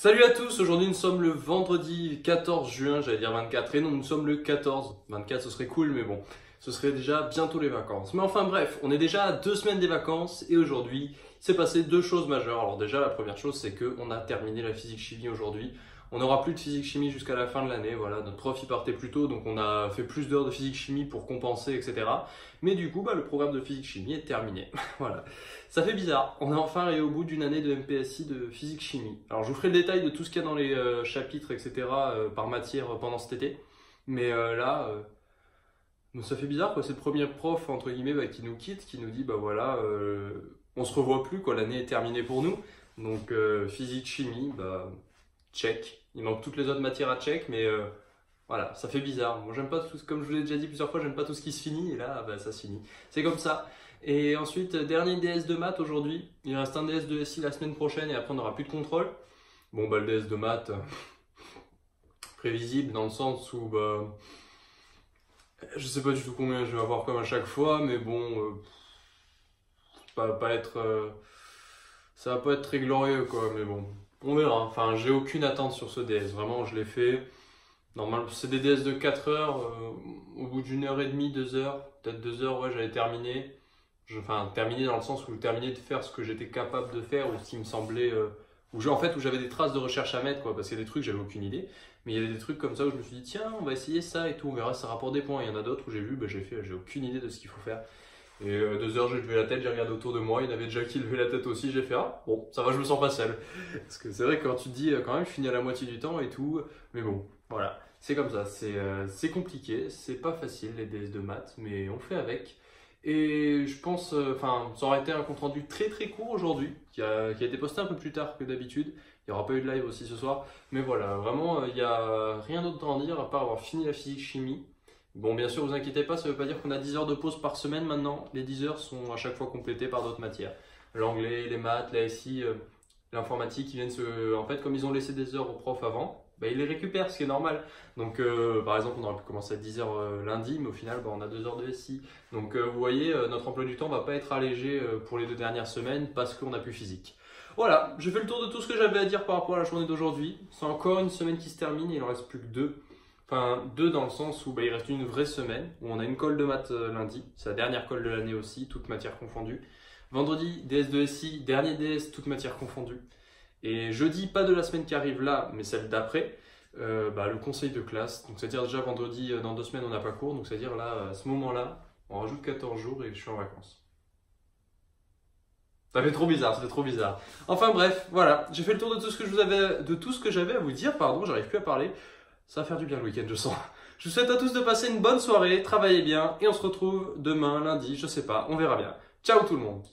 Salut à tous, aujourd'hui nous sommes le vendredi 14 juin, j'allais dire 24, et non, nous sommes le 14. 24 ce serait cool, mais bon, ce serait déjà bientôt les vacances. Mais enfin bref, on est déjà à 2 semaines des vacances, et aujourd'hui, il s'est passé deux choses majeures. Alors déjà, la première chose, c'est qu'on a terminé la physique-chimie aujourd'hui. On n'aura plus de physique-chimie jusqu'à la fin de l'année, voilà, notre prof il partait plus tôt, donc on a fait plus d'heures de physique-chimie pour compenser, etc. Mais du coup, le programme de physique-chimie est terminé, voilà. Ça fait bizarre, on est enfin arrivé au bout d'une année de MPSI de physique-chimie. Alors je vous ferai le détail de tout ce qu'il y a dans les chapitres, etc. Par matière pendant cet été. Mais ça fait bizarre quoi, c'est le premier prof entre guillemets qui nous quitte, qui nous dit voilà, on se revoit plus quoi, l'année est terminée pour nous. Donc physique-chimie, check. Il manque toutes les autres matières à check, mais voilà, ça fait bizarre. Moi j'aime pas tout, comme je vous l'ai déjà dit plusieurs fois, j'aime pas tout ce qui se finit, et là ça se finit. C'est comme ça. Et ensuite, dernier DS de maths aujourd'hui. Il reste un DS de SI la semaine prochaine et après on n'aura plus de contrôle. Bon, le DS de maths, prévisible dans le sens où je sais pas du tout combien je vais avoir comme à chaque fois, mais bon, ça va pas être très glorieux quoi, mais bon, on verra. Enfin, j'ai aucune attente sur ce DS, vraiment, je l'ai fait. Normalement, c'est des DS de 4 heures, au bout d'une heure et demie, 2 heures, peut-être 2 heures, ouais, j'avais terminé. Enfin, terminé dans le sens où terminé de faire ce que j'étais capable de faire ou ce qui me semblait. Où j'avais des traces de recherche à mettre, quoi, parce qu'il y a des trucs, j'avais aucune idée. Mais il y a des trucs comme ça où je me suis dit, tiens, on va essayer ça et tout, on verra si ça rapporte des points. Il y en a d'autres où j'ai vu, j'ai aucune idée de ce qu'il faut faire. Et 2 heures, j'ai levé la tête, j'ai regardé autour de moi, il y en avait déjà qui levaient la tête aussi, j'ai fait, ah, bon, ça va, je me sens pas seul. Parce que c'est vrai que quand tu te dis, quand même, je finis à la moitié du temps et tout, mais bon, voilà, c'est comme ça, c'est compliqué, c'est pas facile les DS de maths, mais on fait avec. Et je pense, ça aurait été un compte rendu très très court aujourd'hui, qui a été posté un peu plus tard que d'habitude. Il n'y aura pas eu de live aussi ce soir. Mais voilà, vraiment, il n'y a rien d'autre à en dire à part avoir fini la physique-chimie. Bon, bien sûr, vous inquiétez pas, ça ne veut pas dire qu'on a 10 heures de pause par semaine maintenant. Les 10 heures sont à chaque fois complétées par d'autres matières. L'anglais, les maths, la SI, l'informatique, ils viennent en fait, comme ils ont laissé des heures aux profs avant, ils les récupèrent, ce qui est normal. Donc, par exemple, on aurait pu commencer à 10 heures lundi, mais au final, on a 2 heures de SI. Donc, vous voyez, notre emploi du temps ne va pas être allégé pour les 2 dernières semaines parce qu'on n'a plus physique. Voilà, j'ai fait le tour de tout ce que j'avais à dire par rapport à la journée d'aujourd'hui. C'est encore une semaine qui se termine et il en reste plus que 2. Enfin, 2 dans le sens où il reste une vraie semaine, où on a une colle de maths lundi. C'est la dernière colle de l'année aussi, toutes matières confondues. Vendredi, DS de SI, dernier DS, toutes matières confondues. Et jeudi, pas de la semaine qui arrive là, mais celle d'après, le conseil de classe. Donc c'est-à-dire déjà vendredi, dans 2 semaines, on n'a pas cours. Donc c'est-à-dire là, à ce moment-là, on rajoute 14 jours et je suis en vacances. Ça fait trop bizarre, ça fait trop bizarre. Enfin bref, voilà, j'ai fait le tour de tout ce que j'avais à vous dire, pardon, j'arrive plus à parler. Ça va faire du bien le week-end, je sens. Je vous souhaite à tous de passer une bonne soirée, travaillez bien, et on se retrouve demain, lundi, je sais pas, on verra bien. Ciao tout le monde!